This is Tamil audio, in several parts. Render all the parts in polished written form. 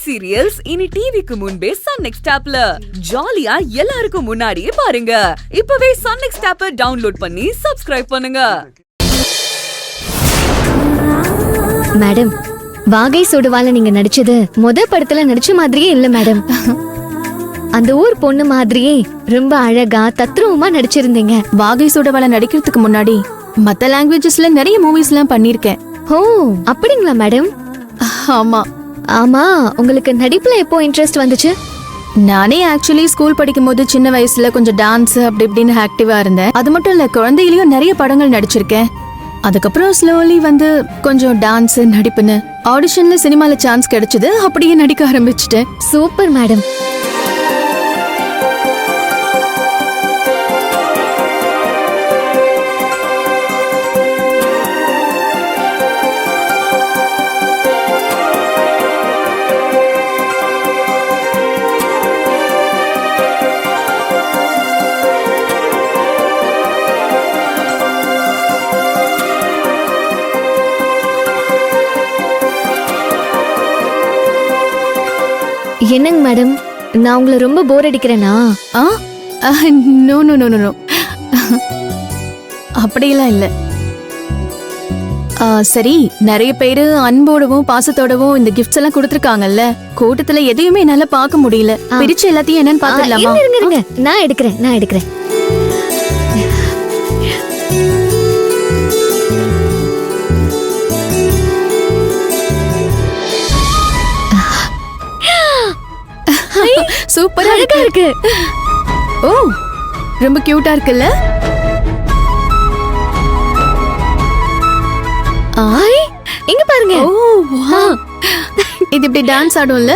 வெப் சீரியல்ஸ் இனி டிவிக்கு முன்பே சன் நெக்ஸ்ட் ஆப்ல ஜாலியா எல்லாருக்கும் முன்னாடியே பாருங்க. இப்பவே சன் நெக்ஸ்ட் ஆப்பை டவுன்லோட் பண்ணி சப்ஸ்கிரைப் பண்ணுங்க. மேடம், வாகை சுடுவால நீங்க நடிச்சது படத்துல நடிச்ச மாதிரியே இல்ல மேடம். அந்த ஊர் பொண்ணு மாதிரியே ரொம்ப அழகா தத்ரூபமா நடிச்சிருந்தீங்க. வாகை சுடவால நடிக்கிறதுக்கு முன்னாடி மத்த லாங்குவேஜஸ்ல நிறைய மூவிஸ் எல்லாம் பண்ணிருக்கேன். ஓ, அப்படிங்களா மேடம்? ஆமா ஆமா, உங்களுக்கு நடிப்புல எப்போ இன்ட்ரெஸ்ட் வந்துச்சு? நானே ஆக்சுவலி ஸ்கூல் படிக்கும் போது சின்ன வயசுல கொஞ்சம் டான்ஸ் அப்படி இப்படின்னு ஆக்டிவா இருந்தேன். அது மட்டும் இல்ல, குழந்தையிலயும் நிறைய படங்கள் நடிச்சிருக்கேன். அதுக்கப்புறம் ஸ்லோலி கொஞ்சம் டான்ஸ் நடிப்புன்னு ஆடிஷன்ல சினிமால சான்ஸ் கிடைச்சது. அப்படியே நடிக்க ஆரம்பிச்சுட்டேன். Super madam. என்னங்க மேடம், நான் உங்களை ரொம்ப போர் அடிக்கிறேனா? நோ நோ நோ நோ அப்படியெல்லாம் இல்ல. சரி, நிறைய பேரு அன்போடவும் பாசத்தோடவும் இந்த கிஃப்ட்ஸ் எல்லாம் கொடுத்துருக்காங்கல்ல. கூட்டத்துல எதையுமே என்னால பார்க்க முடியல. பிரிச்சு எல்லாத்தையும் என்னன்னு பாத்துடலாமா? இருங்க, நான் எடுக்கிறேன். சூப்பரா இருக்கு. ஓ, ரொம்ப கியூட்டா இருக்குல்ல? இங்க பாருங்க. இது இப்படி டான்ஸ் ஆடும்ல?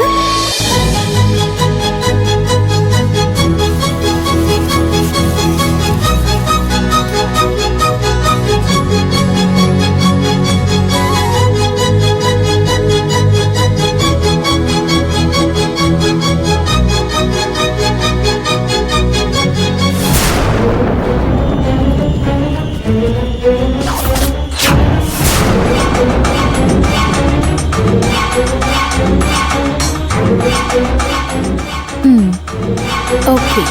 ஓகே.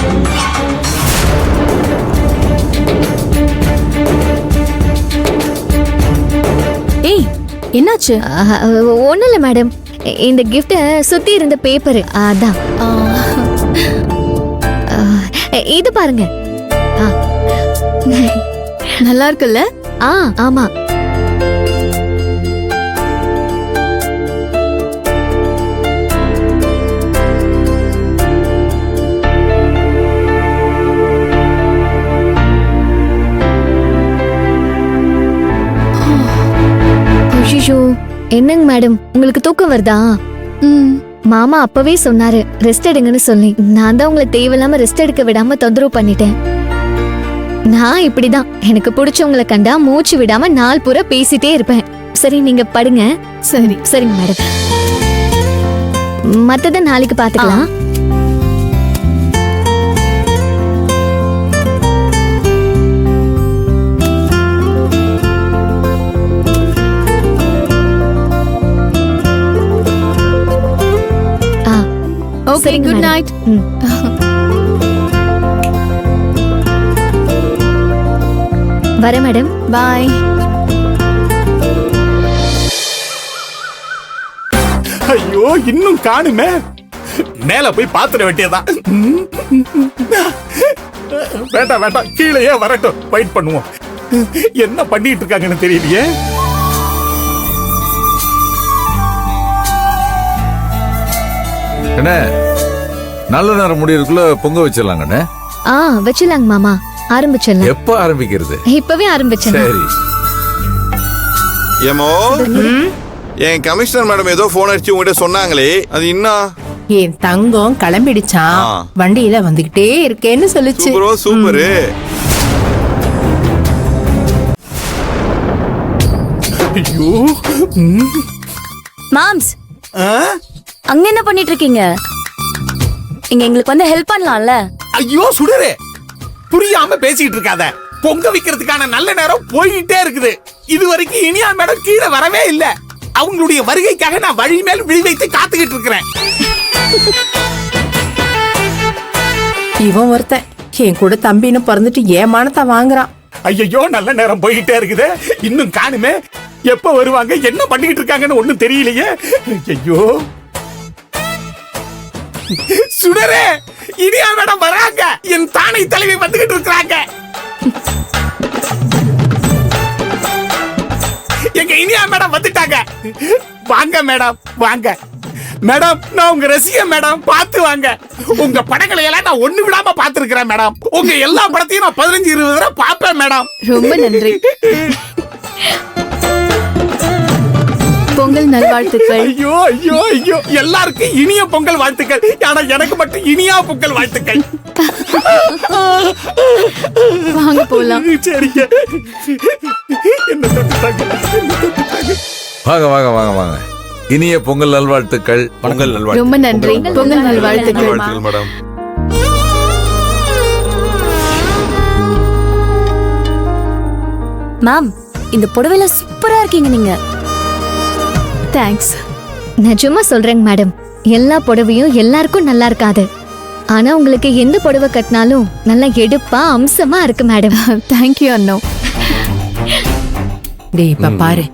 ஏய், என்னாச்சு? ஒண்ணும் இல்ல மேடம், இந்த கிஃப்ட சுத்தி இருந்த பேப்பர் அதான். இது பாருங்க. நல்லா இருக்குல்ல? ஆமா. என்னங்க மேடம், உங்களுக்கு தூக்கம் வருதா? மாமா அப்பவே சொன்னாரு ரெஸ்ட் எடுங்கன்னு சொல்லி. நான் தான் உங்களை தேவையில்லாம ரெஸ்ட் எடுக்க விடாம தொந்தரவு பண்ணிட்டேன். நான் இப்படிதான், எனக்கு பிடிச்சவங்களை கண்டா மூச்சு விடாம நாள் பூரா பேசிட்டே இருப்பேன். சரி, நீங்க படுங்க. சரிங்க மேடம், மத்தத நாளைக்கு பாத்துக்கலாம். Okay, good night. வர மேடம். பாய். ஐயோ, இன்னும் காணுமே. மேல போய் பாத்துட வேண்டியதான். வேண்டாம், கீழே வரட்டும், வெயிட் பண்ணுவோம். என்ன பண்ணிட்டு இருக்காங்கன்னு தெரியலையே. என்ன, நல்ல நேரம் முடியறதுக்குள்ள பொங்க வச்சிடலாங்கண்ணே. வச்சிடலாங்க மாமா. ஆரம்பிச்சிடலாம். எப்ப ஆரம்பிக்கிறது? இப்பவே ஆரம்பிச்சிடலாம். சரி. ஏமோ, என் கமிஷனர் மேடம் ஏதோ போன் அடிச்சு உங்ககிட்ட சொன்னாங்களே, அது இன்னும்? என் தங்கம் கிளம்பிடுச்சான், வண்டியில வந்துகிட்டே இருக்கேன்னு சொல்லுச்சு. சூப்பரு. ஐயோ மாம்ஸ், அங்க என்ன பண்ணிட்டு இருக்கீங்க? இங்க எங்களுக்கு ஹெல்ப் பண்ணலாம்ல? ஐயோ சுடரே, புரியாம பேசிட்டு இருக்காத. பொங்க வைக்கிறதுக்கான நல்ல நேரம் போயிட்டே இருக்குது. இது வரைக்கும் இனியா மேடம் கீழே வரவே இல்ல. அவங்களுடைய வருகைக்காக நான் வழி மேல் விழி வைத்து காத்துக்கிட்டு இருக்கிறேன். இவன் ஒருத்தன் என் கூட தம்பின்னு பிறந்துட்டு ஏமானத்தை வாங்குறான். ஐயோ, நல்ல நேரம் போயிட்டே இருக்குது, இன்னும் காணுமே. எப்ப வருவாங்க, என்ன பண்ணிக்கிட்டு இருக்காங்கன்னு ஒண்ணும் தெரியலையே. ஐயோ, சுடரே, இனியா மேடம் வராங்க. என் தானை தலைவி வந்துகிட்டு இருக்கிறாங்க. எங்க இனியா மேடம் வந்துட்டாங்க. வாங்க மேடம், வாங்க மேடம். நான் உங்க ரசிகன் மேடம், பார்த்து வாங்க. உங்க படங்களை எல்லாம் நான் ஒண்ணு விடாம பார்த்திருக்கிறேன் மேடம். உங்க எல்லா படத்தையும் நான் 15-20 தடவை பார்ப்பேன் மேடம். ரொம்ப நன்றி. பொங்கல் நல்வாழ்த்துக்கள். ஐயோ ஐயோ ஐயோ, எல்லாருக்கும் இனிய பொங்கல் வாழ்த்துக்கள். ஆனா எனக்கு மட்டும் இனியா பொங்கல் வாழ்த்துக்கள். வாங்க போலாம். சரிங்க. என்ன தொட்டுட்டாங்க, என்ன தொட்டுட்டாங்க. வாங்க வாங்க வாங்க வாங்க. இனிய பொங்கல் நல்வாழ்த்துக்கள். பொங்கல் நல்வாழ்த்துக்கள். ரொம்ப நன்றி. பொங்கல் நல்வாழ்த்துக்கள். நல்வாழ்த்துக்கள் மேடம். மேம், இந்த புடவைல சூப்பரா இருக்கீங்க நீங்க. தேங்க்ஸ். நான் சும்மா சொல்றேங்க மேடம், எல்லா புடவையும் எல்லாருக்கும் நல்லா இருக்காது. ஆனா உங்களுக்கு எந்த புடவை கட்டினாலும் நல்லா எடுப்பா அம்சமா இருக்கு மேடம். தேங்க்யூ அண்ணோ. டேய் இப்ப பாரு.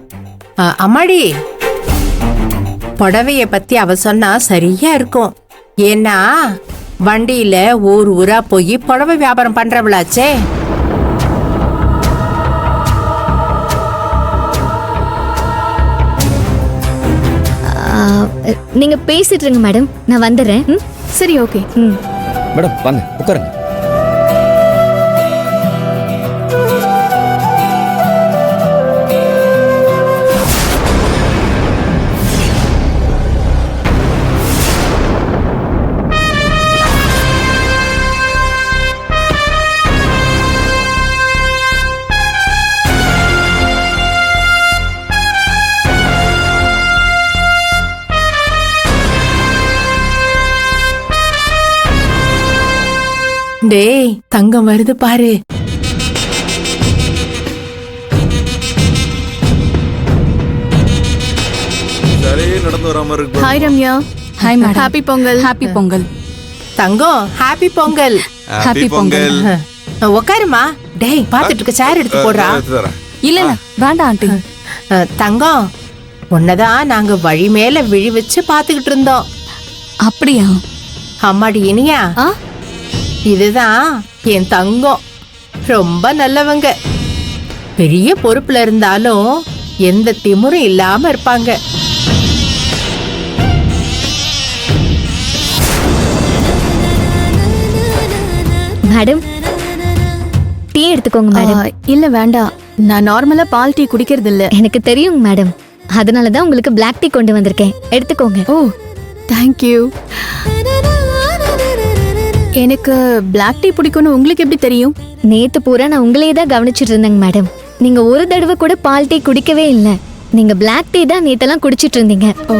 அம்மாடி, புடவைய பத்தி அவ சொன்னா சரியா இருக்கும். ஏன்னா வண்டியில ஊர் ஊரா போய் புடவை வியாபாரம் பண்றவளாச்சே. நீங்க பேசிட்டு இருங்க மேடம், நான் வந்துடுறேன். ம்? சரி, ஓகே. மேடம் வாங்க உட்காருங்க. டேய் தங்கம் வருது பாரு. சரி, நடந்து வராம இருக்கு. Hi Ramya. Hi madam. Happy Pongal. Happy Pongal. தங்கம் ஹாப்பி பொங்கல். ஹாப்பி பொங்கல். உட்காருமா. டேய் பாத்துட்டு இருக்க சேர் எடுத்து போடுறா. இல்ல இல்ல வேண்டாம் ஆண்டி. தங்கம், உன்னதான் நாங்க வழி மேல விழி வச்சு பாத்துக்கிட்டு இருந்தோம். அப்படியா? அம்மாடி இனியா, இதுதான் என் தங்கம். ரொம்ப நல்லவங்க. பெரிய பொறுப்புல இருந்தாலும் எந்த திமிரும் இல்லாம இருப்பாங்க. மேடம், டீ எடுத்துக்கோங்க மேடம். இல்ல வேண்டாம், நான் நார்மலா பால் டீ குடிக்கிறது இல்ல. எனக்கு தெரியுங்க மேடம், அதனாலதான் உங்களுக்கு பிளாக் டீ கொண்டு வந்திருக்கேன், எடுத்துக்கோங்க. ஓ தேங்க்யூ. எனக்கு பிளாக் டீ பிடிக்கும்னு உங்களுக்கு எப்படி தெரியும்? நேத்து பூரா நான் உங்களையே தான் கவனிச்சிட்டு இருந்தேங்க மேடம். நீங்க ஒரு தடவை கூட பால் டீ குடிக்கவே இல்லை. நீங்க பிளாக் டீ தான் நேத்தெல்லாம் குடிச்சிட்டு இருந்தீங்க. ஓ